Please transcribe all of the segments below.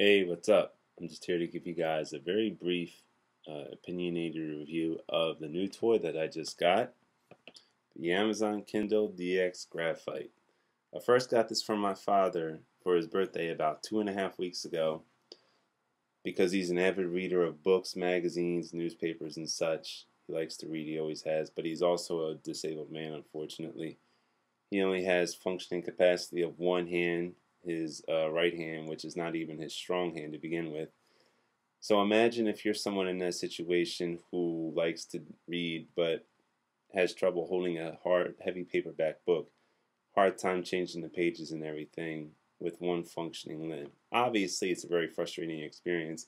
Hey, what's up? I'm just here to give you guys a very brief, opinionated review of the new toy that I just got, the Amazon Kindle DX Graphite. I first got this from my father for his birthday about 2.5 weeks ago because he's an avid reader of books, magazines, newspapers, and such. He likes to read, he always has, but he's also a disabled man, unfortunately. He only has functioning capacity of one hand, his right hand, which is not even his strong hand to begin with. So imagine if you're someone in that situation who likes to read but has trouble holding a hard, heavy paperback book, hard time changing the pages and everything with one functioning limb. Obviously, it's a very frustrating experience,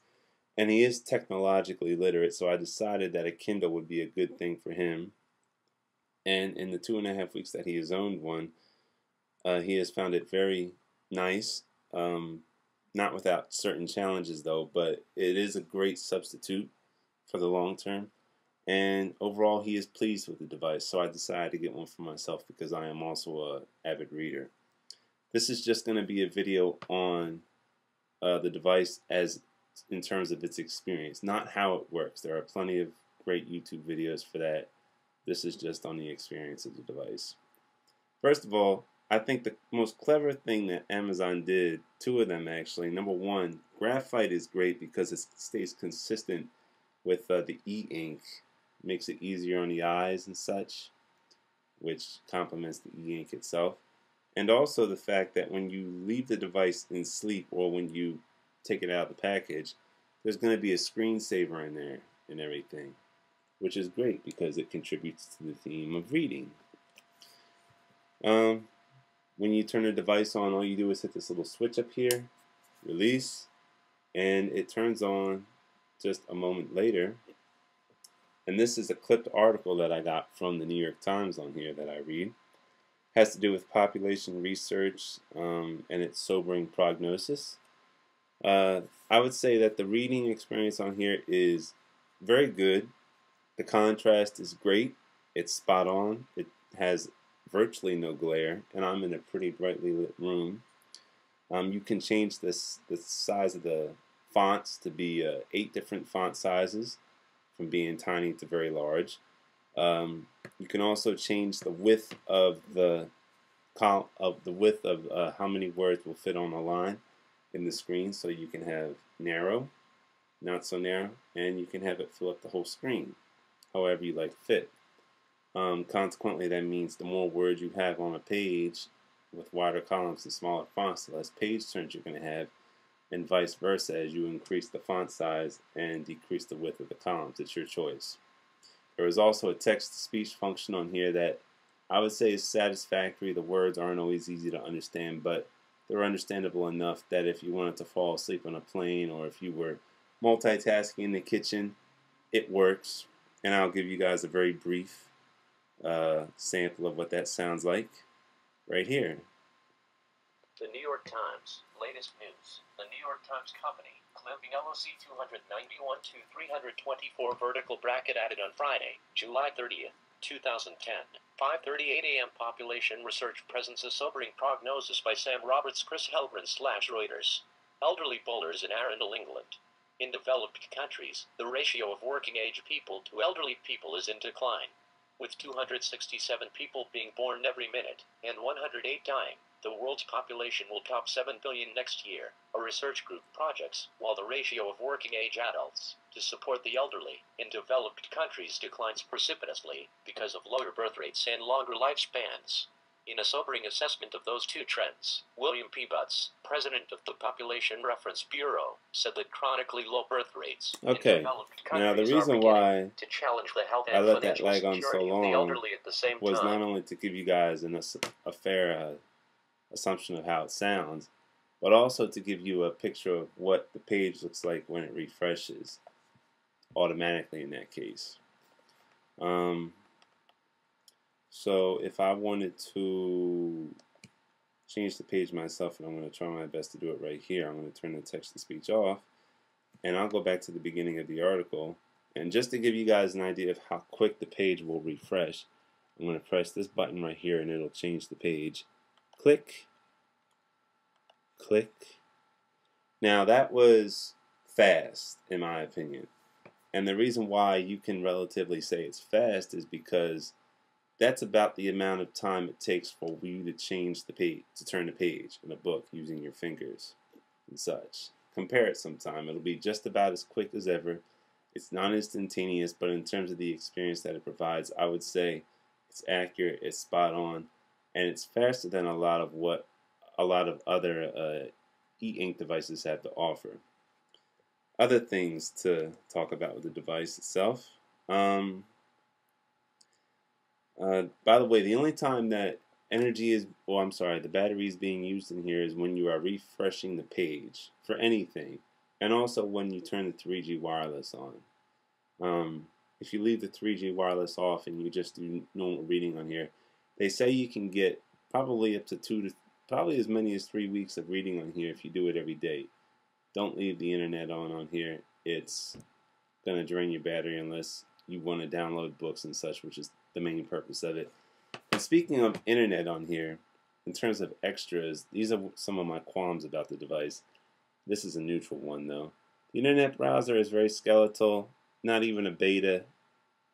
and he is technologically literate, so I decided that a Kindle would be a good thing for him. And in the 2.5 weeks that he has owned one, he has found it very nice. Not without certain challenges though, but it is a great substitute for the long term. And overall, he is pleased with the device, so I decided to get one for myself because I am also an avid reader. This is just going to be a video on the device as in terms of its experience, not how it works. There are plenty of great YouTube videos for that. This is just on the experience of the device. First of all, I think the most clever thing that Amazon did, two of them actually. Number one, Graphite is great because it stays consistent with the e-ink. Makes it easier on the eyes and such, which complements the e-ink itself. And also the fact that when you leave the device in sleep or when you take it out of the package, there's going to be a screensaver in there and everything, which is great because it contributes to the theme of reading. When you turn the device on, all you do is hit this little switch up here, release, and it turns on just a moment later. And this is a clipped article that I got from the New York Times on here that I read. It has to do with population research and its sobering prognosis. I would say that the reading experience on here is very good. The contrast is great. It's spot on. It has virtually no glare, and I'm in a pretty brightly lit room. You can change the size of the fonts to be 8 different font sizes, from being tiny to very large. You can also change the width of the how many words will fit on a line in the screen, so you can have narrow, not so narrow, and you can have it fill up the whole screen, however you like to fit. Consequently, that means the more words you have on a page with wider columns and smaller fonts, the less page turns you're going to have, and vice versa as you increase the font size and decrease the width of the columns. It's your choice. There is also a text-to-speech function on here that I would say is satisfactory. The words aren't always easy to understand, but they're understandable enough that if you wanted to fall asleep on a plane or if you were multitasking in the kitchen, it works. And I'll give you guys a very brief sample of what that sounds like right here. The New York Times, latest news. The New York Times Company, clamping LOC 291 to 324 vertical bracket added on Friday, July 30th, 2010. 5:38 a.m. Population research presents a sobering prognosis by Sam Roberts, Chris Hellgren / Reuters. Elderly bowlers in Arundel, England. In developed countries, the ratio of working-age people to elderly people is in decline. With 267 people being born every minute, and 108 dying, the world's population will top 7 billion next year, a research group projects, while the ratio of working-age adults to support the elderly in developed countries declines precipitously because of lower birth rates and longer lifespans. In a sobering assessment of those two trends, William P. Butts, president of the Population Reference Bureau, said that chronically low birth rates in developed countries now the reason why to challenge the health I and let that financial lag on so security of the long elderly at the same was time. not only to give you guys a fair assumption of how it sounds, but also to give you a picture of what the page looks like when it refreshes automatically in that case. So if I wanted to change the page myself, and I'm going to try my best to do it right here, I'm going to turn the text-to-speech off, and I'll go back to the beginning of the article. And just to give you guys an idea of how quick the page will refresh, I'm going to press this button right here, and it'll change the page. Click, click, Now that was fast, in my opinion. And the reason why you can relatively say it's fast is because that's about the amount of time it takes for you to change the page, to turn the page in a book using your fingers and such. Compare it sometime. It'll be just about as quick as ever. It's not instantaneous, but in terms of the experience that it provides, I would say it's accurate, it's spot on, and it's faster than a lot of other e-ink devices have to offer. Other things to talk about with the device itself. By the way, the only time that the battery is being used in here is when you are refreshing the page for anything, and also when you turn the 3G wireless on. If you leave the 3G wireless off and you just do normal reading on here, they say you can get probably up to probably as many as 3 weeks of reading on here if you do it every day. Don't leave the internet on here. It's going to drain your battery unless you want to download books and such, which is the main purpose of it. And speaking of internet on here, in terms of extras, these are some of my qualms about the device. This is a neutral one though. The internet browser is very skeletal, not even a beta.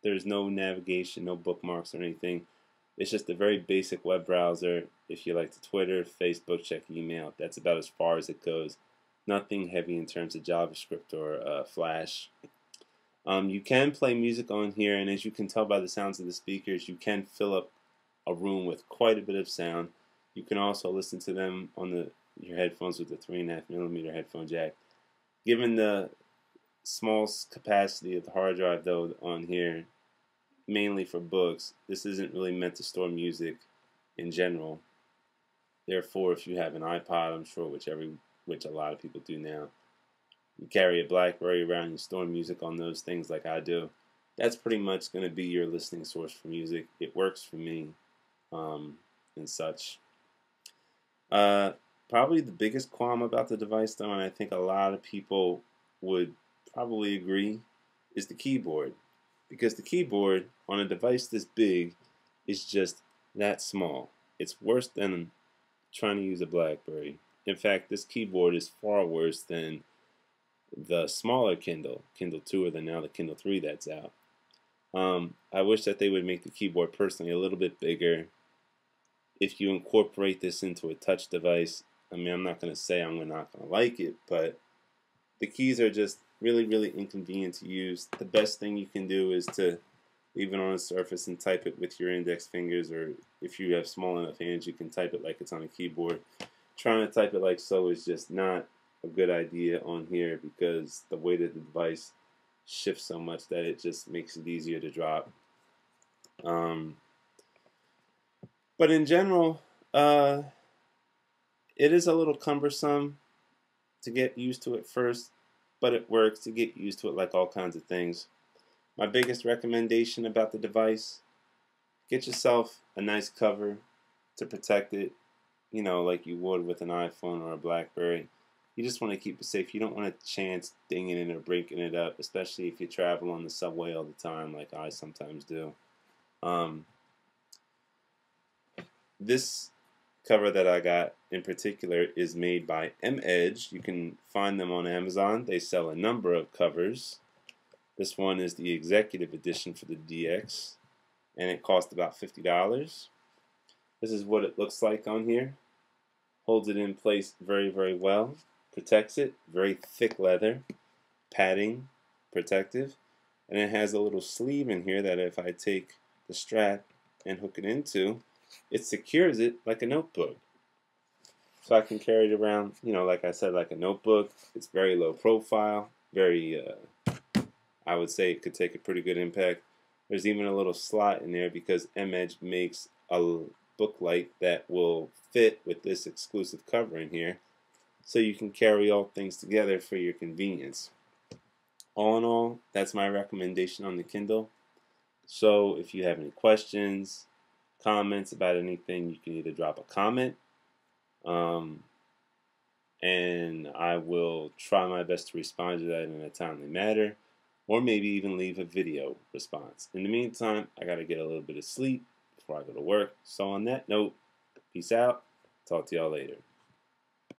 There's no navigation, no bookmarks or anything. It's just a very basic web browser. If you like to Twitter, Facebook, check email, that's about as far as it goes. Nothing heavy in terms of JavaScript or Flash. You can play music on here, and as you can tell by the sounds of the speakers, you can fill up a room with quite a bit of sound. You can also listen to them on your headphones with the 3.5mm headphone jack. Given the small capacity of the hard drive, though, on here, mainly for books, this isn't really meant to store music in general. Therefore, if you have an iPod, I'm sure which a lot of people do now, you carry a BlackBerry around, you store music on those things like I do, that's pretty much going to be your listening source for music. It works for me, and such. Probably the biggest qualm about the device, though, and I think a lot of people would probably agree, is the keyboard. Because the keyboard on a device this big is just that small. It's worse than trying to use a BlackBerry. In fact, this keyboard is far worse than the smaller Kindle 2, or now the Kindle 3 that's out. I wish that they would make the keyboard personally a little bit bigger. If you incorporate this into a touch device, I mean, I'm not going to say I'm not going to like it, but the keys are just really, really inconvenient to use. The best thing you can do is to leave it on a surface and type it with your index fingers, or if you have small enough hands, you can type it like it's on a keyboard. Trying to type it like so is just not a good idea on here, because the way that the device shifts so much that it just makes it easier to drop. But in general, it is a little cumbersome to get used to it first, but it works. To get used to it like all kinds of things. My biggest recommendation about the device: get yourself a nice cover to protect it, like you would with an iPhone or a BlackBerry. You just want to keep it safe. You don't want a chance dinging it or breaking it up, especially if you travel on the subway all the time like I sometimes do. This cover that I got in particular is made by M-Edge. You can find them on Amazon. They sell a number of covers. This one is the executive edition for the DX, and it cost about $50. This is what it looks like on here. Holds it in place very, very well. Protects it. Very thick leather. Padding. Protective. And it has a little sleeve in here that if I take the strap and hook it into, it secures it like a notebook. So I can carry it around, like I said, like a notebook. It's very low profile. Very, I would say it could take a pretty good impact. There's even a little slot in there because M-Edge makes a book light that will fit with this exclusive cover in here, so you can carry all things together for your convenience. All in all, that's my recommendation on the Kindle. So if you have any questions, comments about anything, you can either drop a comment, and I will try my best to respond to that in a timely manner, or maybe even leave a video response. In the meantime, I got to get a little bit of sleep before I go to work. So on that note, peace out. Talk to y'all later.